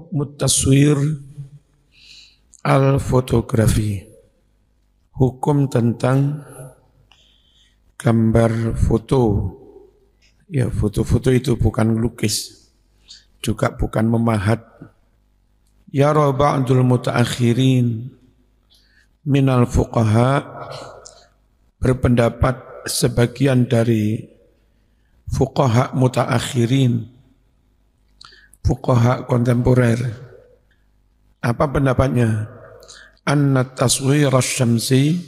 Hukmu taswir al-fotografi. Hukum tentang gambar foto. Ya, foto-foto itu bukan lukis, juga bukan memahat. Yara ba'dul mutaakhirin minal fuqaha, berpendapat sebagian dari fuqaha mutaakhirin, fuqaha kontemporer. Apa pendapatnya? Anna taswir asy-syamsi,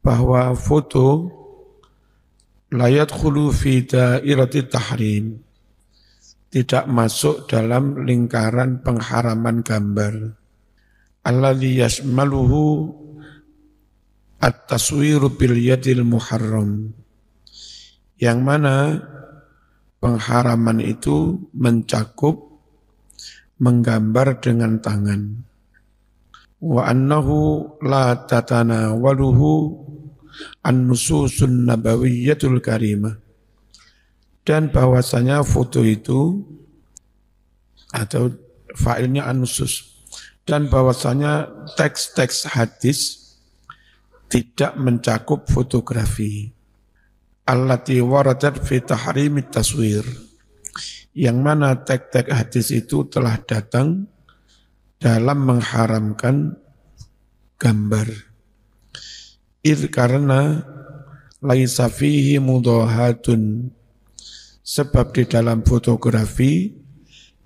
bahwa foto la yadkhulu fi dairati tahrim, tidak masuk dalam lingkaran pengharaman gambar. Alladzi yashmaluhu at-taswiru bil yadil muharram, yang mana pengharaman itu mencakup menggambar dengan tangan. Wa annahu la tatanawaluhu an-nususun nabawiyyatul karimah, dan bahwasanya foto itu atau failnya an-nusus, dan bahwasanya teks-teks hadis tidak mencakup fotografi. Allati waradat fi tahrimit taswir, yang mana teks-teks hadis itu telah datang dalam mengharamkan gambar. Idh karena laisa fihi mudahatun, sebab di dalam fotografi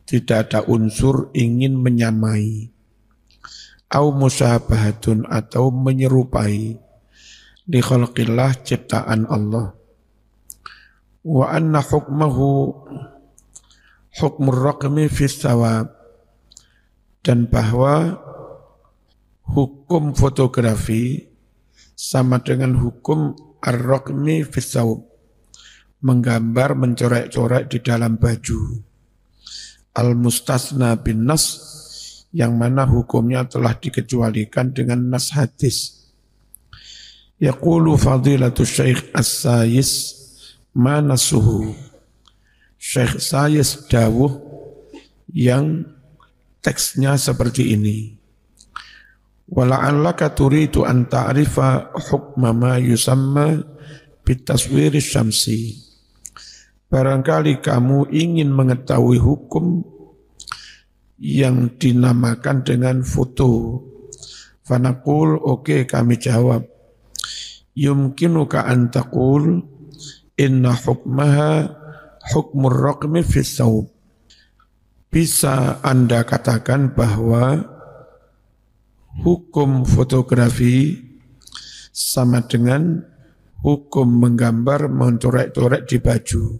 tidak ada unsur ingin menyamai, au musyabahatun, atau menyerupai, li khalqillah, ciptaan Allah. Wa anna hukmahu hukmur raqmi fis sawab, dan bahwa hukum fotografi sama dengan hukum ar-raqmi fis sawab, menggambar, mencoret-coret di dalam baju. Al-mustasna bin nas, yang mana hukumnya telah dikecualikan dengan nas hadis. Yaqulu fadilatul Syekh As-Sayis ma nasuhu, Syekh Sayis dawuh yang teksnya seperti ini. Wala'allaka turidu an ta'rifa hukma ma yusamma bitaswiri syamsi, barangkali kamu ingin mengetahui hukum yang dinamakan dengan foto. Fanaqul, oke, kami jawab, yumkinuka an taqul inna hukmaha hukmur raqmi fis sawb, bisa Anda katakan bahwa hukum fotografi sama dengan hukum menggambar, mencorek-corek di baju.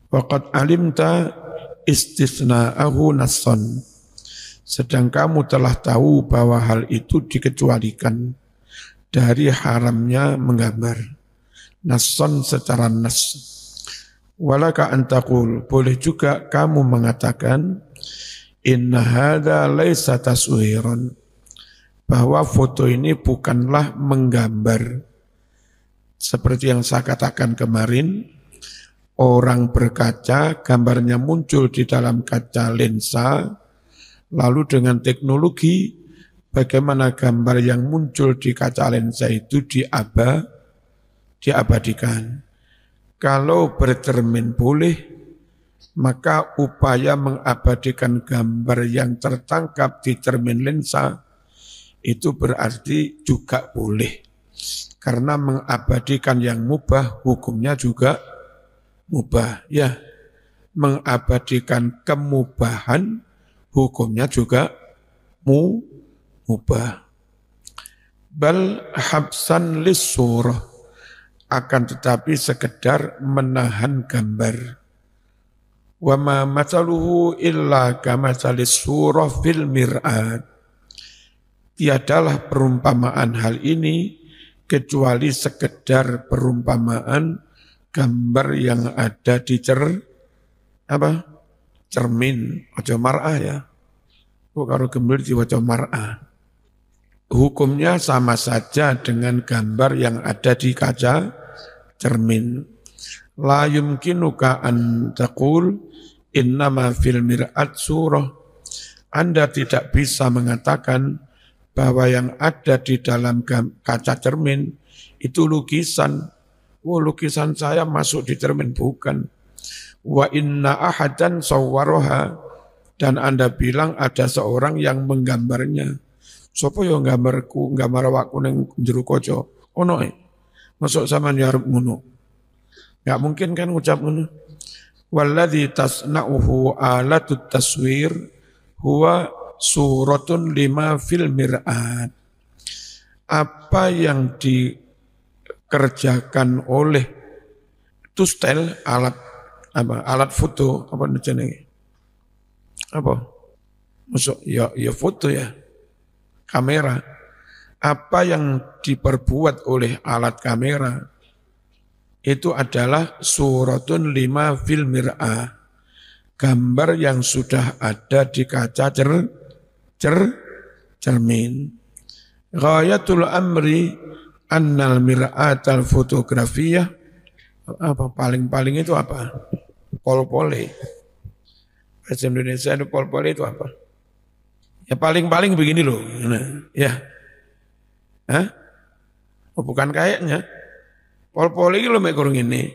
Waqad alimta istisna'ahu nasson, sedang kamu telah tahu bahwa hal itu dikecualikan dari haramnya menggambar. Nasson secara nas. Walaka antaqul, boleh juga kamu mengatakan inna hadza laisa taswiran, bahwa foto ini bukanlah menggambar. Seperti yang saya katakan kemarin, orang berkaca, gambarnya muncul di dalam kaca lensa, lalu dengan teknologi bagaimana gambar yang muncul di kaca lensa itu diabadikan. Kalau bercermin boleh, maka upaya mengabadikan gambar yang tertangkap di cermin lensa itu berarti juga boleh. Karena mengabadikan yang mubah, hukumnya juga mubah. Ya, mengabadikan kemubahan, hukumnya juga mubah. Bal habsan lis-surah, akan tetapi sekedar menahan gambar. Wa ma matsaluhu illa kamatsalis surah fil mir'at, tiadalah perumpamaan hal ini kecuali sekedar perumpamaan gambar yang ada di cermin, ojo mar'ah ya. Kalau gambar diwaca mar'ah. Hukumnya sama saja dengan gambar yang ada di kaca cermin. La yumkinuka an taqul innama fil mir'at surah, Anda tidak bisa mengatakan bahwa yang ada di dalam kaca cermin itu lukisan. Oh, lukisan saya masuk di cermin, bukan. Wa inna ahadan sawwaroha, dan Anda bilang ada seorang yang menggambarnya. Sopo yo gambarku, gambar awakku ning jero kaca. Ono masuk sama nyarep ngono. Enggak mungkin kan ngucap ngono. Walladzi tasna'uhu alatut taswir huwa suratun lima fil mir'at. Apa yang dikerjakan oleh tustel, alat foto apa jenenge? Apa? Masuk ya foto ya. Kamera. Apa yang diperbuat oleh alat kamera itu adalah suratun lima fil mir'ah. Gambar yang sudah ada di kaca cermin. Ghayatul amri annal mir'atal fotografiyah. Apa paling-paling itu apa? Pol-pole. Bahasa Indonesia itu pol-pole itu apa? Ya paling-paling begini loh. Nah, ya. Hah? Oh, bukan kayaknya. Pol-pole ini loh mekurung ini.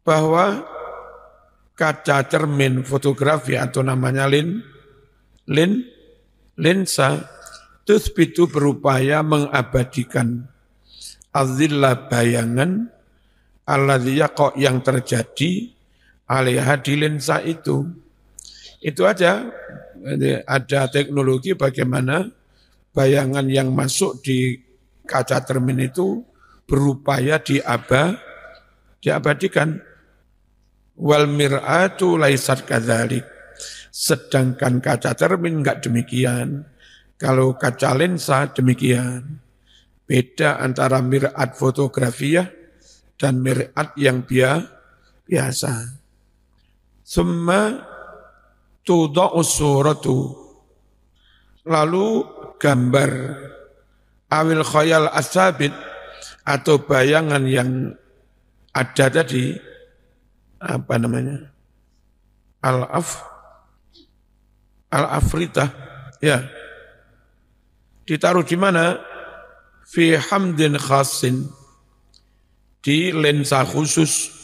Bahwa kaca cermin fotografi atau namanya lensa itu berupaya mengabadikan azillah bayangan alladhiya kok yang terjadi alaiha di lensa itu. Itu aja. Ada teknologi bagaimana bayangan yang masuk di kaca cermin itu berupaya diabadikan. Wal mir'atu laisat kadzalik. Sedangkan kaca cermin enggak demikian. Kalau kaca lensa demikian. Beda antara mir'at fotografiah dan mir'at yang biasa. Summa tudha'u suratu, lalu gambar awil khayal asabit atau bayangan yang ada tadi, apa namanya, al-afritah, ya, ditaruh di mana? Fi hamdin khasin, di lensa khusus.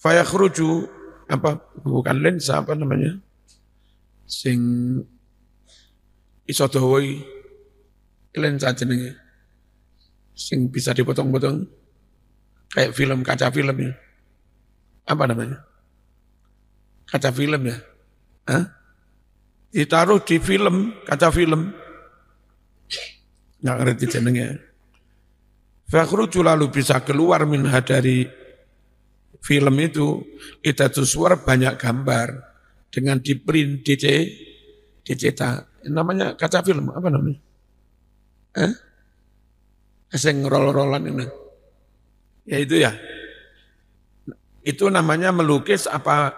Fayakhruju, apa, bukan lensa, apa namanya, sing iso dawai, lensa jenenge, sing bisa dipotong-potong, kayak film, kaca film ya, apa namanya, kaca film ya, hah? Ditaruh di film, kaca film, nggak ngerti jenenge. Fakhruju, lalu bisa keluar minha dari film itu suara banyak gambar dengan diprint, dicetak. Namanya kaca film, apa namanya? Sing roll-rollan ini. Ya itu ya. Itu namanya melukis apa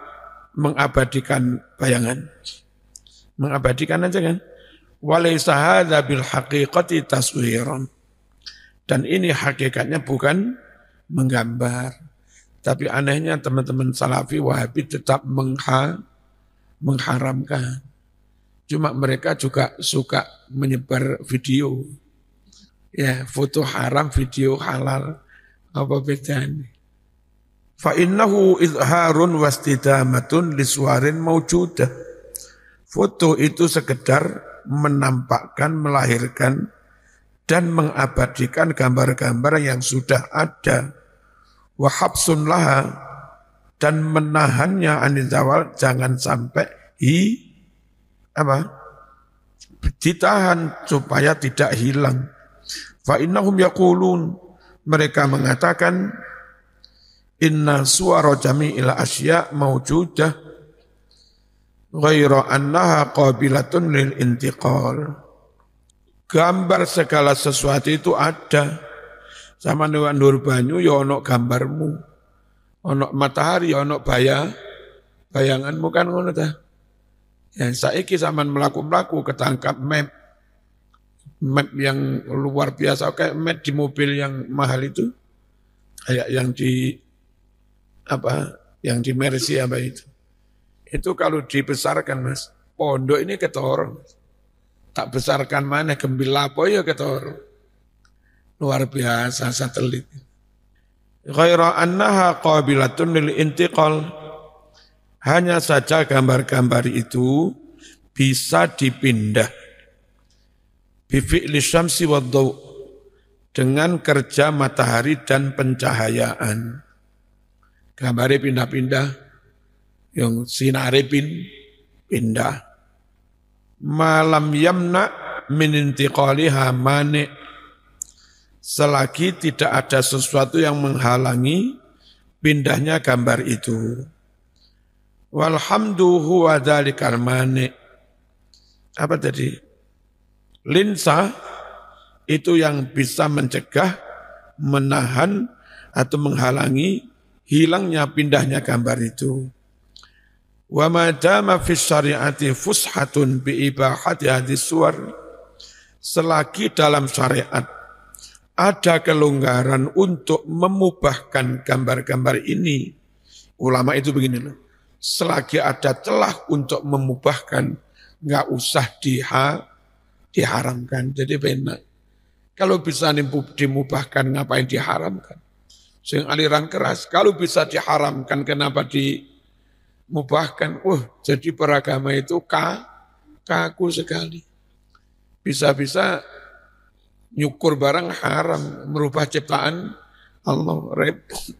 mengabadikan bayangan. Mengabadikan aja kan. Walaysa hadza bil haqiqati taswiran. Dan ini hakikatnya bukan menggambar. Tapi anehnya teman-teman Salafi Wahabi tetap mengharamkan. Cuma mereka juga suka menyebar video. Ya, foto haram, video halal. Apa bedanya? Fa innahu izharun wastidamatun liswarin maujudah. Foto itu sekedar menampakkan, melahirkan, dan mengabadikan gambar-gambar yang sudah ada. Wa habsun laha, dan menahannya anil zawal, jangan sampai ditahan supaya tidak hilang. Fa innahum yaqulun, mereka mengatakan inna suwara jami'il asya mawjudah ghaira annaha qabilatun lil intiqal. Gambar segala sesuatu itu ada. Sama nur banyu ya ono gambarmu. Ono matahari ya ono bayanganmu kan ngono ta. Ya saiki sampean mlaku-mlaku ketangkap map yang luar biasa kayak map di mobil yang mahal itu. Kayak yang di Mercy apa itu. Itu kalau dibesarkan Mas, pondok ini ketoro. Tak besarkan mana gembila apa ya ketoro. Luar biasa satelit. Ghaira annaha qabilatun lil intiqal. Hanya saja gambar-gambar itu bisa dipindah. Bifi'li syamsi wa dhaw. Dengan kerja matahari dan pencahayaan. Gambarnya pindah-pindah, yang sinare pindah. Malam yamna min intiqaliha mani'. Selagi tidak ada sesuatu yang menghalangi pindahnya gambar itu. Walhamdu huwa dzalikal mani'. Apa tadi? Linsa itu yang bisa mencegah, menahan, atau menghalangi hilangnya pindahnya gambar itu. Wa ma dama fi syari'ati fushatun bi ibahati hadis suwar. Selagi dalam syariat ada kelonggaran untuk memubahkan gambar-gambar ini. Ulama itu begini loh. Selagi ada celah untuk memubahkan, nggak usah diharamkan. Jadi benar. Kalau bisa dimubahkan, ngapain diharamkan? Sing aliran keras, kalau bisa diharamkan, kenapa dimubahkan? Jadi beragama itu kaku sekali. Bisa-bisa nyukur barang haram, merubah ciptaan Allah, repot.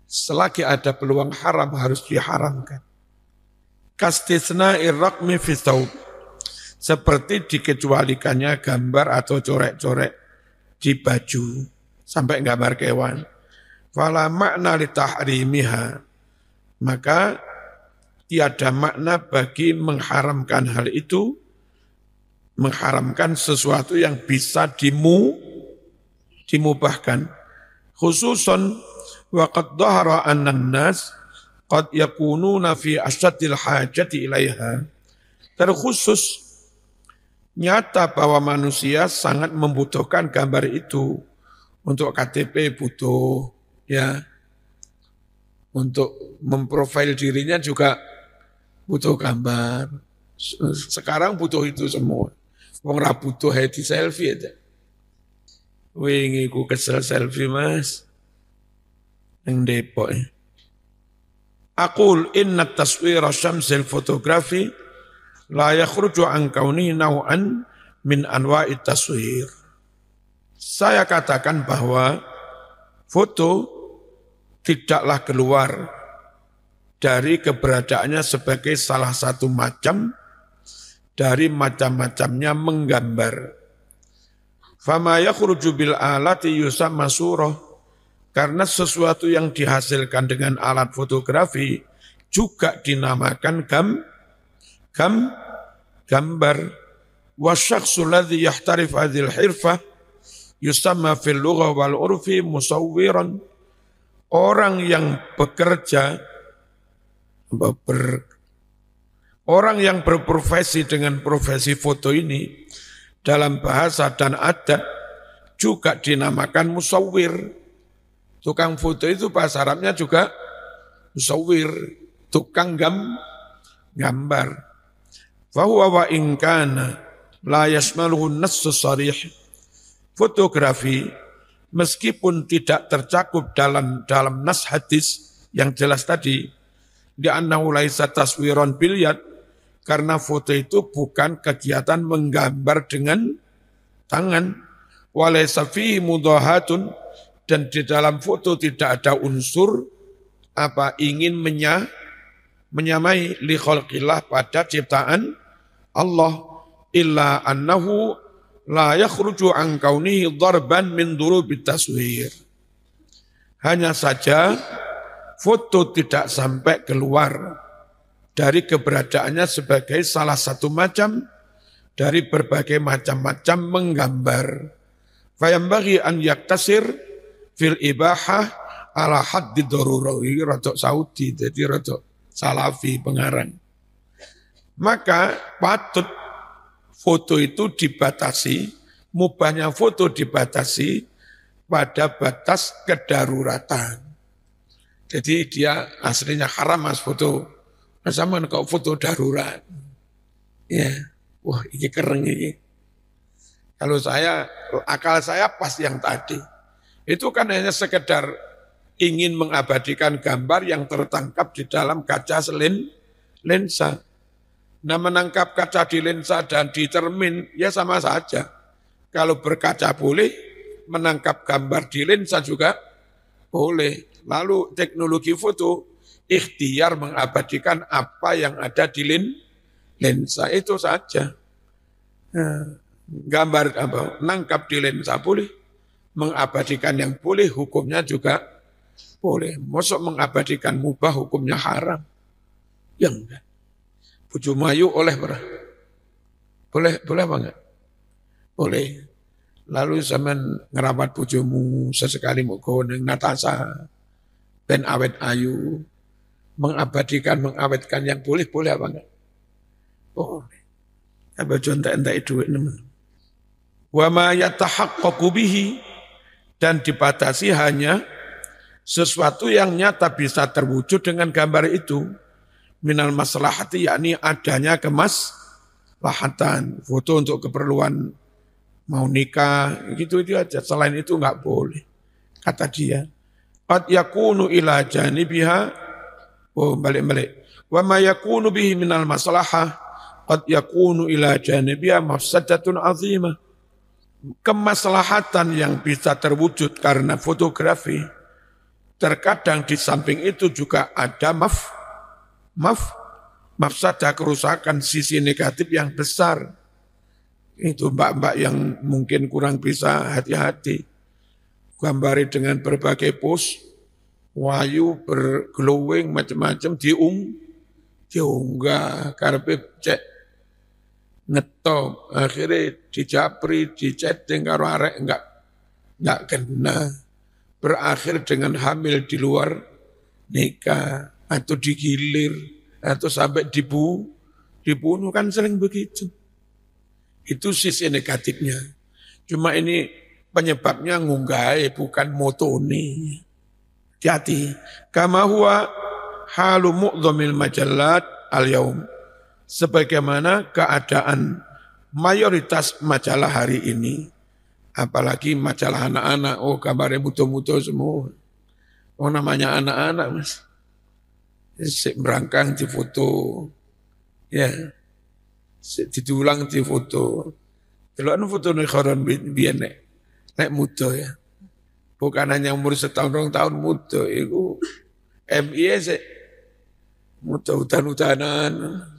Selagi ada peluang haram harus diharamkan. Kastisna irraqmi fi thawb. Seperti dikecualikannya gambar atau corek-corek di baju sampai gambar kewan. Fala makna li tahrimiha. Maka tiada makna bagi mengharamkan hal itu, mengharamkan sesuatu yang bisa dimubahkan. Khususan waqad dhahara annan nas qad yakununa fi asyaddil hajati ilaiha. Terkhusus nyata bahwa manusia sangat membutuhkan gambar itu. Untuk KTP butuh, ya. Untuk memprofil dirinya juga butuh gambar. Sekarang butuh itu semua. Wong ra butuh di selfie aja. Wingi ku kesel selfie Mas. Yang Depok. Aqul inna taswira syamsil fotografi la yakhruju an kauni naw'an min anwa'i taswir. Saya katakan bahwa foto tidaklah keluar dari keberadaannya sebagai salah satu macam dari macam-macamnya menggambar. Fama yakhruju bil alati yusamma surah. Karena sesuatu yang dihasilkan dengan alat fotografi juga dinamakan gambar. Wasyakhsu alladhi yahtarif hadhil hirfah yusamma fil lughah wal urfi musawwiran. Orang yang bekerja orang yang berprofesi dengan profesi foto ini dalam bahasa dan adat juga dinamakan musawwir. Tukang foto itu bahasa Arabnya juga musawwir, tukang gambar. Fahuwa wa in kana la yashmaluhu an-nass sharih. Fotografi meskipun tidak tercakup dalam nas hadis yang jelas tadi, li'annahu laisa taswiran bil yad, karena foto itu bukan kegiatan menggambar dengan tangan, walaysa fihi mudahatun, dan di dalam foto tidak ada unsur ingin menyamai li khalqillah pada ciptaan Allah, illa annahu la yakhruju an kaunihi darban min durubit taswir. Hanya saja foto tidak sampai keluar dari keberadaannya sebagai salah satu macam dari berbagai macam-macam menggambar. Fayambaghi an yaktasir fil ibahah ala haddi darurah. Ini rotok Saudi, jadi rotok Salafi pengarang. Maka patut foto itu dibatasi, mubahnya foto dibatasi pada batas kedaruratan. Jadi dia aslinya haram Mas foto. Sama kok foto darurat. Ya, wah ini keren ini. Kalau saya, akal saya pas yang tadi. Itu kan hanya sekedar ingin mengabadikan gambar yang tertangkap di dalam kaca lensa. Nah menangkap kaca di lensa dan di cermin, ya sama saja. Kalau berkaca boleh, menangkap gambar di lensa juga boleh. Lalu teknologi foto, ikhtiar mengabadikan apa yang ada di lensa, itu saja. Nah, gambar apa, nangkap di lensa boleh, mengabadikan yang boleh, hukumnya juga boleh. Masuk mengabadikan mubah, hukumnya haram. Yang enggak. Buju mayu oleh berapa? Boleh apa enggak? Boleh. Lalu zaman ngerabat bujumu sesekali mau ning Natasha, ben awet ayu, mengawetkan yang boleh apa enggak? Boleh. Apa contek-entek duit nemen. Wa ma yatahaqqaqu bihi, dan dibatasi hanya sesuatu yang nyata bisa terwujud dengan gambar itu. Minal maslahati, yakni adanya kemaslahatan. Foto untuk keperluan mau nikah, gitu itu aja. Selain itu enggak boleh. Kata dia, qad yakunu ila janibiha, oh balik. Wa ma yakunu bihi minal maslahah, qad yakunu ila janibiha mafsadatun azimah. Kemaslahatan yang bisa terwujud karena fotografi, terkadang di samping itu juga ada mafsadah, kerusakan, sisi negatif yang besar. Itu mbak-mbak yang mungkin kurang bisa hati-hati. Gambari dengan berbagai pose, wayu, berglowing, macam-macam, diunggah, karpet cek, ngetop, akhirnya dijapri, dichatting karo arek, enggak kena. Berakhir dengan hamil di luar nikah, atau digilir, atau sampai dibunuh, kan sering begitu. Itu sisi negatifnya. Cuma ini penyebabnya ngunggah, bukan motone. Hati-hati. Kama huwa halu mu'dhamil majallat al-yaum. Sebagaimana keadaan mayoritas majalah hari ini, apalagi majalah anak-anak, oh gambarnya mutu-mutu semua. Oh namanya anak-anak mas. Berangkang di foto, ya, didulang di foto. Kalau foto nih koron biar nek muda ya, bukan hanya umur setahun 2 tahun muda, itu MIA sih muda hutan-hutanan,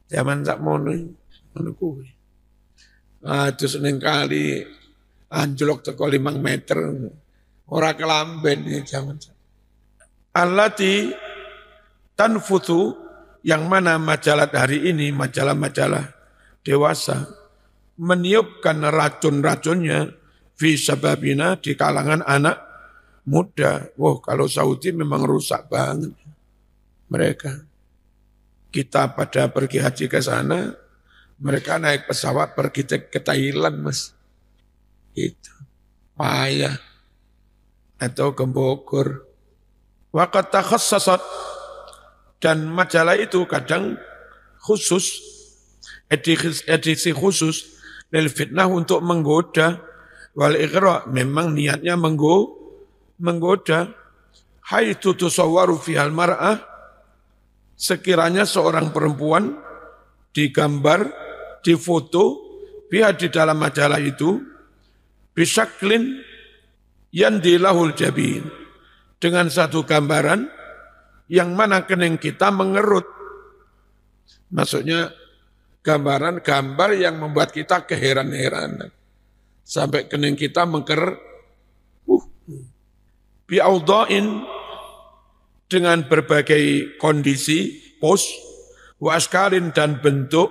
zaman tak mau nih, menurutku. Terus neng kali anjlok teko 5 meter, ora kelamben nih zaman. Allati tanfuthu, yang mana majalah hari ini, majalah-majalah dewasa, meniupkan racun-racunnya fi sababina, di kalangan anak muda. Wah, kalau Saudi memang rusak banget mereka. Kita pada pergi haji ke sana, mereka naik pesawat pergi ke Thailand, mas. Itu payah. Atau ke Bogor. Waqad takhassasat, dan majalah itu kadang khusus, edisi khusus, lil fitnah, untuk menggoda, wal ighra, memang niatnya menggoda, haitsu tusawwaru fihal mar'ah, sekiranya seorang perempuan digambar, difoto, biha, di dalam majalah itu, bisaklin yandilahul jabin, dengan satu gambaran yang mana kening kita mengerut. Maksudnya gambar yang membuat kita keheran-heranan. Sampai kening kita bi'audha'in, dengan berbagai kondisi, pos, wa askalin, dan bentuk,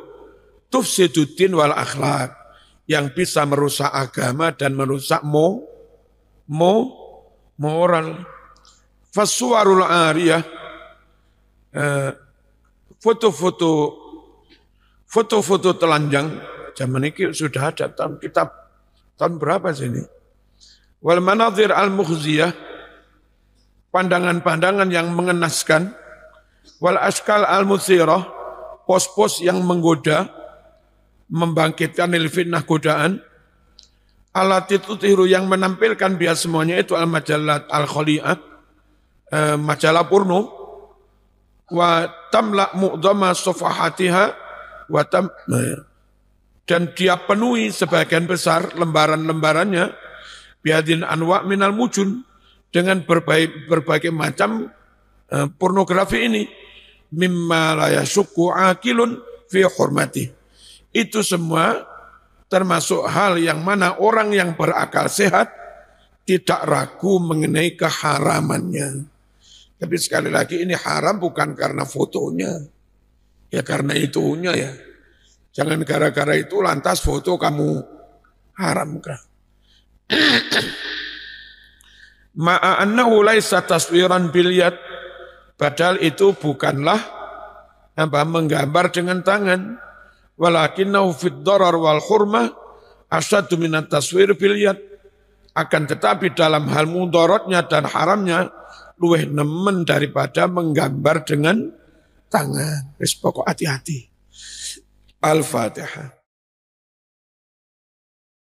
tufsiduddin wal akhlak, yang bisa merusak agama dan merusak moral. Fasuwarul ariyah, foto-foto telanjang zaman ini sudah ada tahun berapa sih ini? Wal manazir al-mukhziyah, pandangan-pandangan yang mengenaskan, wal askal al-muthirah, pos-pos yang menggoda, membangkitkan fitnah godaan, alati tutiru yang menampilkan biar semuanya itu al-majalat al-khali'at, majalah porno, wa tamla mu'dhama safahatiha wa dan dia penuhi sebagian besar lembaran-lembarannya biadin anwa minal mujun dengan berbagai macam pornografi ini mimma la yasukku akilun fi hurmati. Itu semua termasuk hal yang mana orang yang berakal sehat tidak ragu mengenai keharamannya. Tapi sekali lagi ini haram bukan karena fotonya, ya karena itunya ya. Jangan gara-gara itu lantas foto kamu haramkan. Ma'a annahu laisa taswiran bil yad, padahal itu bukanlah menggambar dengan tangan. Walakinnahu fid darar wal hurmah asyaddu minat taswir bil yad. Akan tetapi dalam hal mudaratnya dan haramnya luweh nemen daripada menggambar dengan tangan. Wis pokok hati-hati. Al-Fatihah.